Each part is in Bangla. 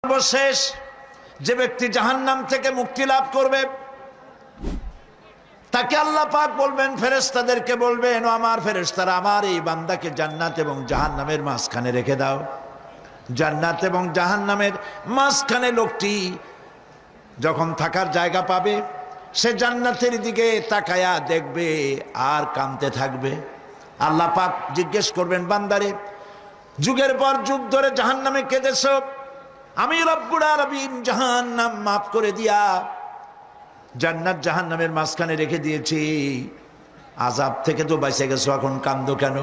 সর্বশেষ যে ব্যক্তি জাহান্নাম থেকে মুক্তি লাভ করবে তাকে আল্লাহ পাক বলবেন, ফেরেশতাদেরকে বলবেন, ও আমার ফেরেশতারা, আমার এই বান্দাকে জান্নাত এবং জাহান্নামের মাঝখানে রেখে দাও। জান্নাত এবং জাহান্নামের মাঝখানে লোকটি যখন থাকার জায়গা পাবে, সে জান্নাতের দিকে তাকায়া দেখবে আর কাঁদতে থাকবে। আল্লাহ পাক জিজ্ঞেস করবেন, বান্দারে, যুগের পর যুগ ধরে জাহান্নামে কেঁদেছ, আমি রব্বুল আলামিন জাহান্নাম মাফ করে দিয়া জান্নাত জাহান্নামের মাঝখানে রেখে দিয়েছি, আযাব থেকে তো বেঁচে গেছো, এখন কান্দো কেন?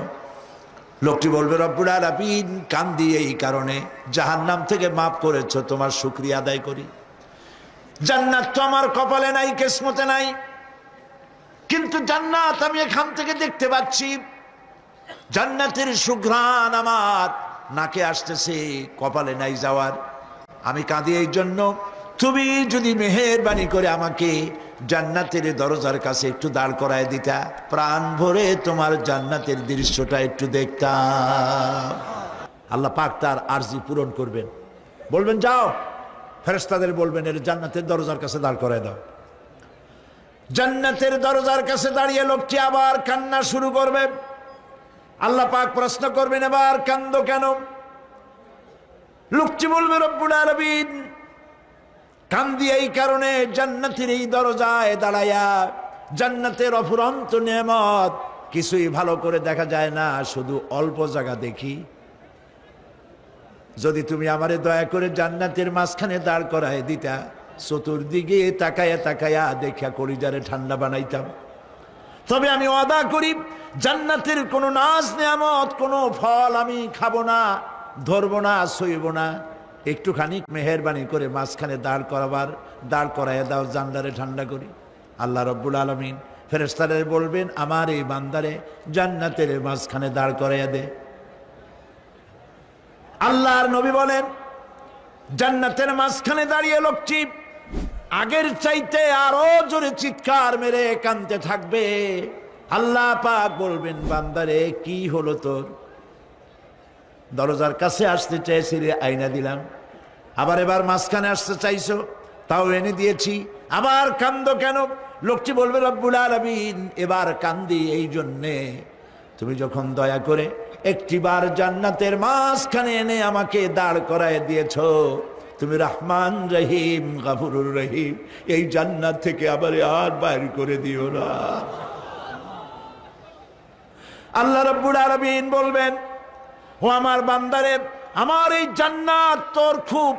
লোকটি বলবে, রব্বুল আলামিন কান্দি এই কারণে, জাহান্নাম থেকে মাফ করেছো, তোমার শুকরিয়া আদায় করি। জান্নাত তো আমার কপালে নাই, কিসমতে নাই, কিন্তু জান্নাত আমি এখান থেকে দেখতে পাচ্ছি, জান্নাতের সুঘ্রাণ আমার নাকে আসতেছে, কপালে নাই যাওয়ার। আমি কাঁদি এই জন্য, তুমি যদি মেহেরবানি করে আমাকে জান্নাতের দরজার কাছে একটু দাঁড় করায় দিতা, প্রাণ ভরে তোমার জান্নাতের দৃশ্যটা একটু দেখতাম। আল্লাহ পাক তার আরজি পূরণ করবেন, বলবেন, যাও, ফেরেশতাদের বলবেন, এর জান্নাতের দরজার কাছে দাঁড় করায় দাও। জান্নাতের দরজার কাছে দাঁড়িয়ে লোকটি আবার কান্না শুরু করবে। আল্লাহ পাক প্রশ্ন করবেন, এবার কান্দো কেন? লোকটি বলবে, রব্বুল আলামিন কান্দি এই কারণে, জান্নাতের এই দরজায় দাঁড়ায়া জান্নাতের অফুরন্ত নেয়ামত কিছুই ভালো করে দেখা যায় না, শুধু অল্প জায়গা দেখি। যদি তুমি আমারে দয়া করে জান্নাতের মাঝখানে দাঁড় করায় দিতা, চতুর্দিকে তাকায়া তাকায়া দেখা কলিজারে ঠান্ডা বানাইতাম। তবে আমি ওয়াদা করি, জান্নাতের কোনো নাজ নেয়ামত, কোনো ফল আমি খাবো না, ধরবো না, সইব না। একটুখানি মেহেরবানি করে মাঝখানে দাঁড় করাইয়া দাও, জান্নারে ঠান্ডা করি। আল্লাহ রব্বুল আলামিন ফেরেশতাদের বলবেন, আমার এই বান্দারে জান্নাতের মাঝখানে দাঁড় করাইয়া দে। আল্লাহর নবী বলেন, জান্নাতের মাঝখানে দাঁড়িয়ে লোকটি আগের চাইতে আরো জোরে চিৎকার মেরে কাঁদতে থাকবে। আল্লাহ পাক বলবেন, বান্দারে কি হলো তোর? দরজার কাছে আসতে চাইছিলে, আইনা দিলাম। এবার মাঝখানে আসতে চাইছো, তাও এনে দিয়েছি, আবার কান্দো কেন? লোকটি বলবে, রব্বুল আলামিন এবার কান্দি এই জন্যে, তুমি যখন দয়া করে একটিবার জান্নাতের মাঝখানে এনে আমাকে দাঁড় করায় দিয়েছ, তুমি রহমান রহিম গফুরুর রহিম, এই জান্নাত থেকে আবার আর বাইর করে দিও না। আল্লাহ রাব্বুল আলামিন বলবেন, ও আমার বান্দারে, আমার এই জান্নাত তোর খুব